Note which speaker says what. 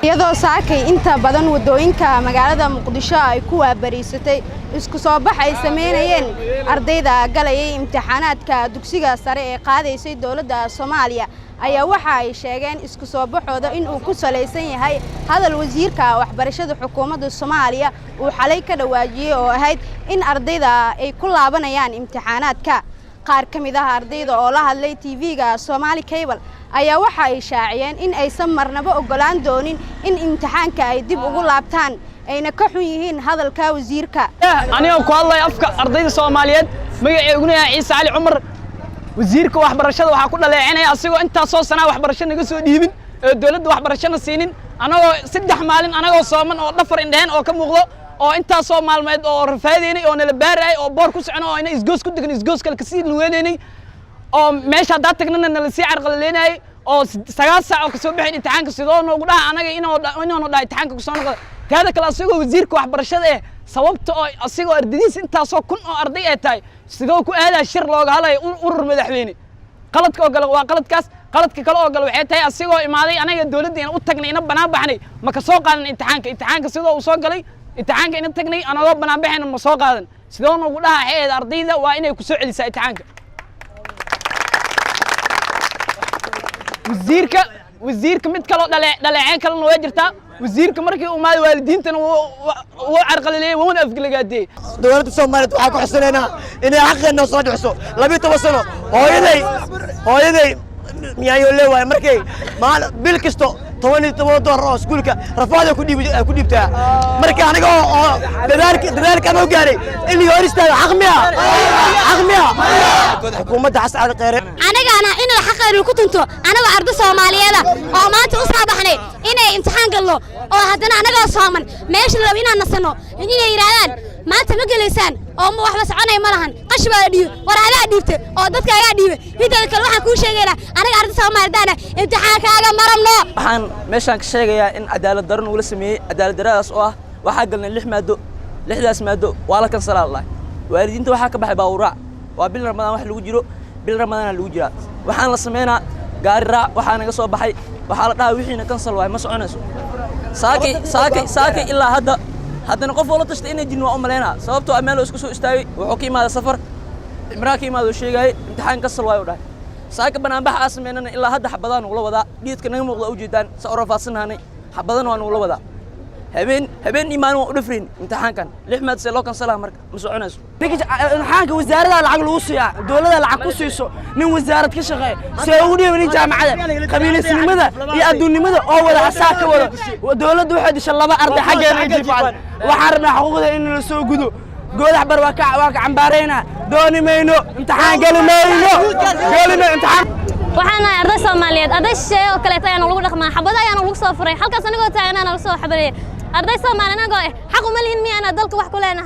Speaker 1: iyadoo saakay inta badan wadooyinka magaalada Muqdisho ay ku waabariisatay isku soo bax ay sameeyeen ardayda galayay imtixaanaadka dugsiga sare ee qaadaysay dawladda Soomaaliya ayaa waxa ay sheegeen isku soo baxooda in uu ku saleysan yahay hadal wasiirka waxbarashada xukuumadda Soomaaliya uu xalay ka dhawaajiyay oo ahayd in ardayda ay ku laabanayaan imtixaanaadka qaar kamid ah ardayda oo la hadlay TV-ga Somali Cable ayaa waxa ay shaaciyeen in aysan marnaba ogolaan doonin in imtixaanka ay dib ugu laabtaan ayna ka xun yihiin hadalka wasiirka
Speaker 2: aniga ku hadlay afka ardayda Soomaaliyeed magaceeguna Ciise Cali Cumar wasiirka waxbarashada waxa ku dhaleecinaya asigoo inta soo sanaa waxbarasho naga soo dhiibin ee dawladda waxbarashada siinin anagoo 3 maalin anagoo sooman oo dhafar indheen oo ka muuqdo oo inta soo maalmeed oo rafaadeenay oo nala baaray oo boor ku socon oo ina isgoos ku degan isgoos kale ka sii luweynay oo meesha dad tagnana nala sii carqaladeynay oo 9 saac oo ka soo bixin imtixaanka sidoo noogu dhaha anaga inoo dhahay imtixaanka ku soo noqdo taada kala asigoo wasiirka waxbarashada ee sababta oo asigoo ardaydiis inta soo kun oo arday ay tahay sidoo ku aadaa shir looga hadlay urur madaxweyne qaladka oo gal waa qaladkaas qaladka kale oo gal waxay tahay asigoo imaaday anaga dawladda in u tagnay ina banaan baxnay ma ka soo qaadan imtixaanka sidoo uu soo galay imtixaanka ina tagnay anagoo banaan baxayna ma soo qaadan sidoo noogu dhaha xeed ardayda waa inay ku soo celisaa imtixaanka wasiirka mid kale dhaleeceen kale way jirtaa wasiirka markii uu maad waalidiintana uu carqaladeeyay wana afgalagaadey
Speaker 3: dawladda Soomaaliyeed waxa ku xusaleena inay xaqeena soo dhiso 12 sano hooyaday miyaayo leeyahay markay maal bil kasto 17 dollar oo iskuulka rafaada ku dhiibtaa marka aniga oo dadaalka ma gaaray in la horistaago xaq miya xukuumadda xasan qeere
Speaker 4: aniga in la xaqeeyo ku tunto anaga arday Soomaaliyeed oo maanta u soo baxnay inay imtixaan galno oo haddana anaga sooman meesha la inaan nasano inay yiraahdaan maanta ma galeysaan oo ma wax la soconay ma lahan qashbaa dhiib waraada dhiibtay oo dadka ayaa dhiibay midda kale waxaan ku sheegaynaa anaga arday Soomaaliyeed imtixaankaaga maramno
Speaker 5: waxaan meeshan ka sheegayaa in cadaalad darro uu la sameeyay cadaalad darradaas oo ah waxa galnay 6 maado 6daas maado waa la kan salaalay waalidiinta waxa ka baxay baawraac waa bil Ramadaan wax lagu jiro bil Ramadaan lagu jira waxaan la sameeynaa gaari raac waxa naga soo baxay waxa la dhahay wixiina cancel waay ma soconayso saakay ilaa haddana qof wala tashta inay jin waa u maleynaa sababtoo ah meel isku soo istaagay wuxuu ka imaaday safar imraa ka imaado sheegay imtixaan cancel waay u dhahay saaka banaan bax sameynana ilaa hadda xabadaan ula wadaa dhiidka naga muuqda u jeedaan sa orafaadsanaanay xabadan waan ula wadaa habeen imaan oo u dhafrin imtixaankan 6 maad see loo cancel marka ma soconayso
Speaker 6: imtixaanka wasaaradda lacag lagu siiyaa dawladda lacag ku siiso nin wasaarad ka shaqeey see ugu dhiibay jaamacada qabiilnimada iyo adduunnimada oo wada asaas ka wada dawladdu waxay dishay 2 arday xageena jifaan waxaan rabnaa xuquuqda in la soo gudo goodax bar waa ka cambaareyna dooni mayno imtixaan gali mayno imtixaan
Speaker 4: waxaan arday Soomaaliyeed arday shay oo kale ayaan lagu dhaqmaa xabada ayaan lagu soo furay halkaas anigoo taagana la soo xabareeyay arday Soomaaliyeed anagoo xaq uma lihin miyana dalka wax ku leenahay